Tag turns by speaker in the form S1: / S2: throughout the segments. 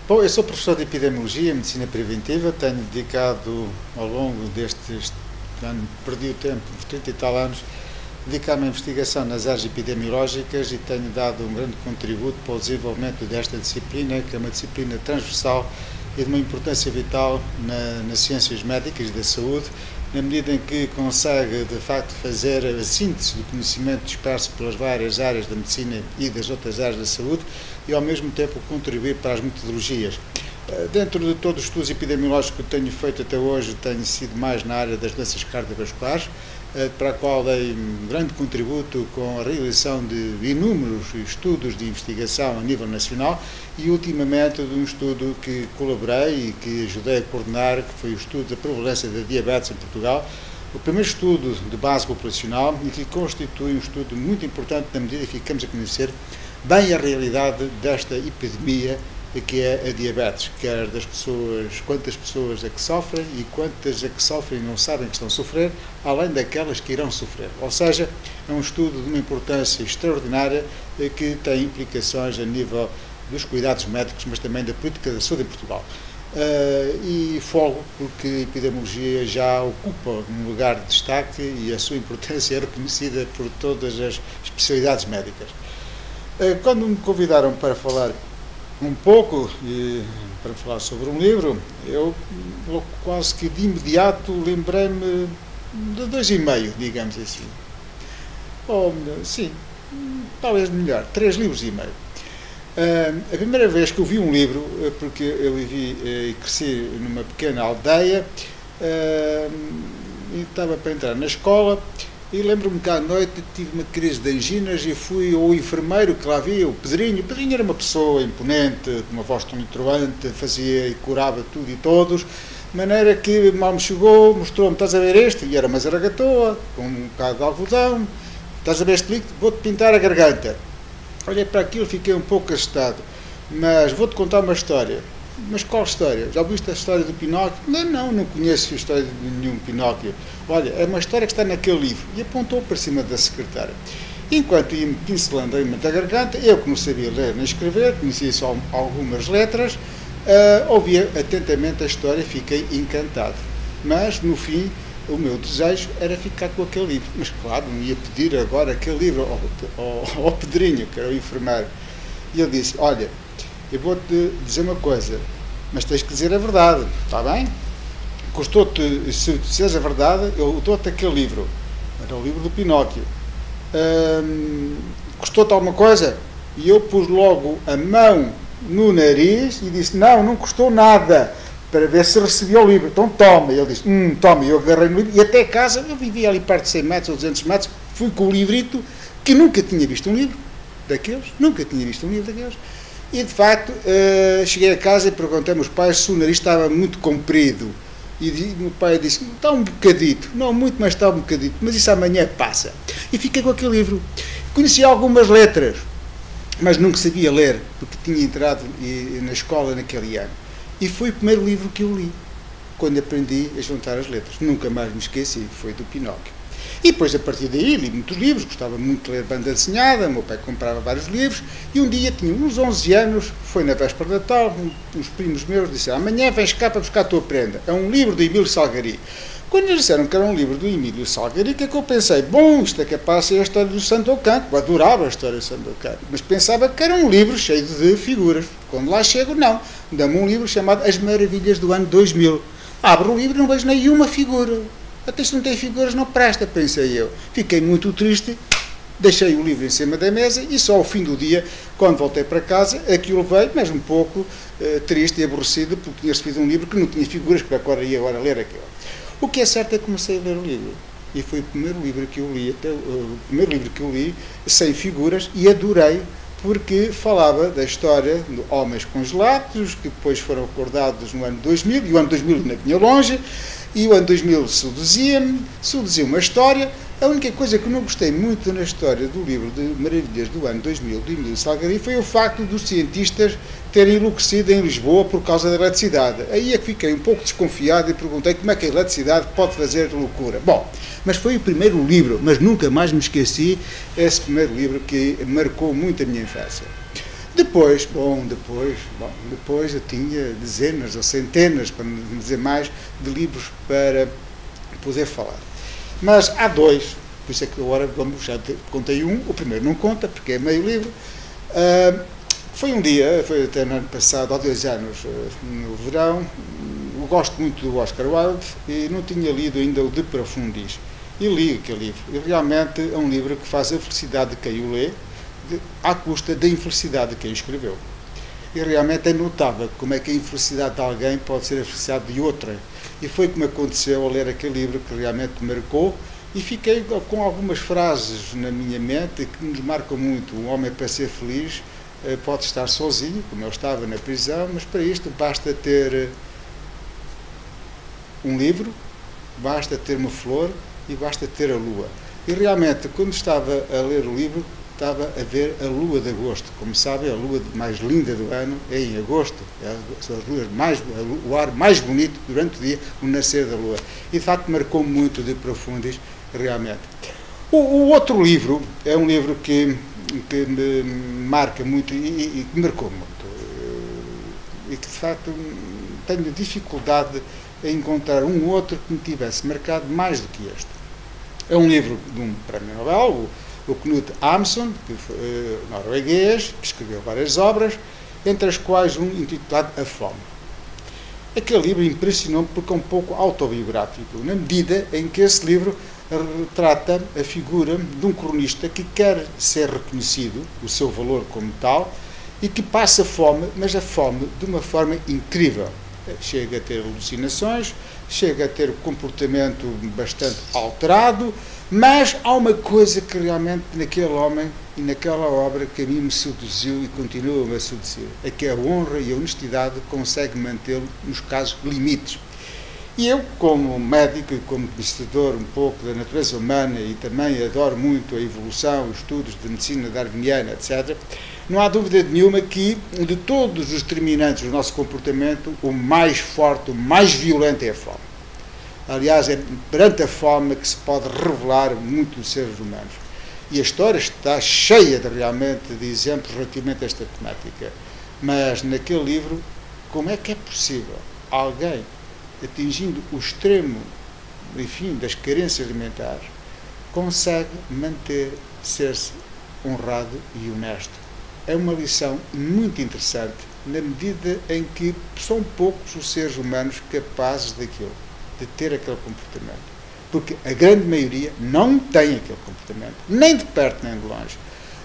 S1: Bom, eu sou professor de Epidemiologia e Medicina Preventiva, tenho dedicado ao longo destes ano, perdi o tempo, uns 30 e tal anos, dedicar-me à investigação nas áreas epidemiológicas e tenho dado um grande contributo para o desenvolvimento desta disciplina, que é uma disciplina transversal e de uma importância vital nas ciências médicas e da saúde, na medida em que consegue, de facto, fazer a síntese do conhecimento disperso pelas várias áreas da medicina e das outras áreas da saúde e, ao mesmo tempo, contribuir para as metodologias. Dentro de todos os estudos epidemiológicos que tenho feito até hoje, tenho sido mais na área das doenças cardiovasculares, para a qual dei um grande contributo com a realização de inúmeros estudos de investigação a nível nacional e, ultimamente, de um estudo que colaborei e que ajudei a coordenar, que foi o estudo da prevalência da diabetes em Portugal, o primeiro estudo de base populacional e que constitui um estudo muito importante na medida em que ficamos a conhecer bem a realidade desta epidemia que é a diabetes, quer das pessoas, quantas pessoas é que sofrem e quantas é que sofrem e não sabem que estão a sofrer, além daquelas que irão sofrer. Ou seja, é um estudo de uma importância extraordinária que tem implicações a nível dos cuidados médicos, mas também da política da saúde em Portugal. E folgo porque a epidemiologia já ocupa um lugar de destaque e a sua importância é reconhecida por todas as especialidades médicas. Quando me convidaram para falar um pouco para falar sobre um livro, eu quase que de imediato lembrei-me de 2,5, digamos assim. Ou melhor, sim, talvez melhor, 3 livros e meio. A primeira vez que eu vi um livro, porque eu vivi e cresci numa pequena aldeia, e estava para entrar na escola, e lembro-me que à noite tive uma crise de anginas e fui ao enfermeiro que lá havia, o Pedrinho. O Pedrinho era uma pessoa imponente, de uma voz tão entroante, fazia e curava tudo e todos, de maneira que mal me chegou, mostrou-me, estás a ver este? E era uma zaragatoa, com um bocado de algodão, estás a ver este líquido? Vou-te pintar a garganta. Olhei para aquilo, fiquei um pouco assustado, mas vou-te contar uma história. Mas qual história? Já ouviste a história do Pinóquio? Não conheço a história de nenhum Pinóquio. Olha, é uma história que está naquele livro. E apontou para cima da secretária. Enquanto ia-me pincelando a garganta, eu que não sabia ler nem escrever, conhecia só algumas letras, ouvia atentamente a história e fiquei encantado. Mas, no fim, o meu desejo era ficar com aquele livro. Mas, claro, não ia pedir agora aquele livro ao Pedrinho, que era o enfermeiro. E ele disse, olha, eu vou-te dizer uma coisa, mas tens que dizer a verdade, está bem? Custou-te, se disseres a verdade, eu dou-te aquele livro. Era o livro do Pinóquio. Custou-te alguma coisa? E eu pus logo a mão no nariz e disse, não custou nada, para ver se recebia o livro. Então toma. E ele disse, toma. E eu agarrei no livro e até casa, eu vivia ali perto de 100 metros ou 200 metros, fui com o livrito, que nunca tinha visto um livro daqueles, E, de facto, cheguei a casa e perguntei aos meus pais se o nariz estava muito comprido. E o meu pai disse, está um bocadito. Não muito, mas está um bocadito. Mas isso amanhã passa. E fiquei com aquele livro. Conhecia algumas letras, mas nunca sabia ler, porque tinha entrado na escola naquele ano. E foi o primeiro livro que eu li, quando aprendi a juntar as letras. Nunca mais me esqueci, foi do Pinóquio. E depois, a partir daí, li muitos livros, gostava muito de ler banda desenhada, meu pai comprava vários livros, e um dia, tinha uns 11 anos, foi na véspera de Natal, uns primos meus disseram, amanhã vens cá para buscar a tua prenda. É um livro do Emílio Salgari. Quando eles disseram que era um livro do Emílio Salgari, que é que eu pensei, bom, isto é capaz de ser a história do Sandokan, eu adorava a história do Sandokan, mas pensava que era um livro cheio de figuras. Quando lá chego, não. Dá-me um livro chamado As Maravilhas do Ano 2000. Abro o livro e não vejo nenhuma figura. Até se não tem figuras não presta, pensei eu. Fiquei muito triste, deixei o livro em cima da mesa e só ao fim do dia, quando voltei para casa, aquilo veio, mas um pouco triste e aborrecido, porque tinha recebido um livro que não tinha figuras, para agora ia agora ler aquilo. O que é certo é que comecei a ler o livro. E foi o primeiro livro que eu li, sem figuras, e adorei, porque falava da história de homens congelados, que depois foram acordados no ano 2000, e o ano 2000 ainda vinha longe, e o ano 2000 seduzia-me uma história. A única coisa que eu não gostei muito na história do livro de Maravilhas do ano 2000, do Emílio Salgari, foi o facto dos cientistas terem enlouquecido em Lisboa por causa da eletricidade. Aí é que fiquei um pouco desconfiado e perguntei como é que a eletricidade pode fazer loucura. Bom, mas foi o primeiro livro, mas nunca mais me esqueci, esse primeiro livro que marcou muito a minha infância. Depois eu tinha dezenas ou centenas, para não dizer mais, de livros para poder falar. Mas há dois, por isso é que agora já contei um, o primeiro não conta, porque é meio livro. Foi um dia, foi até no ano passado, há 2 anos, no verão, eu gosto muito do Oscar Wilde e não tinha lido ainda o De Profundis. E li aquele livro. E realmente é um livro que faz a felicidade de quem o lê, à custa da infelicidade de quem o escreveu. E realmente é notável como é que a infelicidade de alguém pode ser a felicidade de outra. E foi como aconteceu ao ler aquele livro que realmente me marcou e fiquei com algumas frases na minha mente que nos marcam muito. Um homem, para ser feliz, pode estar sozinho, como eu estava na prisão, mas para isto basta ter um livro, basta ter uma flor e basta ter a lua. E realmente, quando estava a ler o livro, estava a ver a lua de agosto. Como sabem, a lua mais linda do ano é em agosto. É o ar mais bonito durante o dia, o nascer da lua. E de facto marcou muito De Profundis, realmente. O outro livro é um livro que me marca muito e que marcou muito. E que de facto tenho dificuldade em encontrar um outro que me tivesse marcado mais do que este. É um livro de um prémio Nobel, o Knut Hamsun, que foi norueguês, que escreveu várias obras, entre as quais um intitulado A Fome. Aquele livro impressionou-me porque é um pouco autobiográfico, na medida em que esse livro retrata a figura de um cronista que quer ser reconhecido, o seu valor como tal, e que passa fome, mas a fome de uma forma incrível. Chega a ter alucinações, chega a ter comportamento bastante alterado, mas há uma coisa que realmente naquele homem e naquela obra que a mim me seduziu e continua-me a seduzir, é que a honra e a honestidade conseguem mantê-lo nos casos limites. E eu, como médico e como conhecedor um pouco da natureza humana e também adoro muito a evolução, os estudos de medicina darwiniana, etc., não há dúvida nenhuma que, de todos os determinantes do nosso comportamento, o mais forte, o mais violento é a fome. Aliás, é perante a fome que se pode revelar muito dos seres humanos. E a história está cheia realmente de exemplos relativamente a esta temática. Mas naquele livro, como é que é possível alguém, atingindo o extremo, enfim, das carências alimentares, consegue ser-se honrado e honesto? É uma lição muito interessante, na medida em que são poucos os seres humanos capazes daquilo, de ter aquele comportamento. Porque a grande maioria não tem aquele comportamento, nem de perto nem de longe.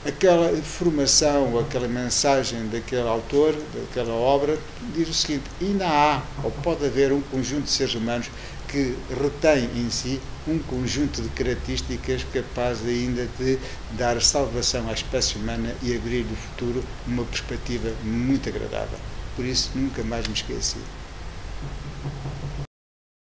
S1: Aquela informação, aquela mensagem daquele autor, daquela obra, diz o seguinte: ainda há, ou pode haver, um conjunto de seres humanos que retém em si um conjunto de características capaz ainda de dar salvação à espécie humana e abrir o futuro numa perspectiva muito agradável. Por isso, nunca mais me esqueci.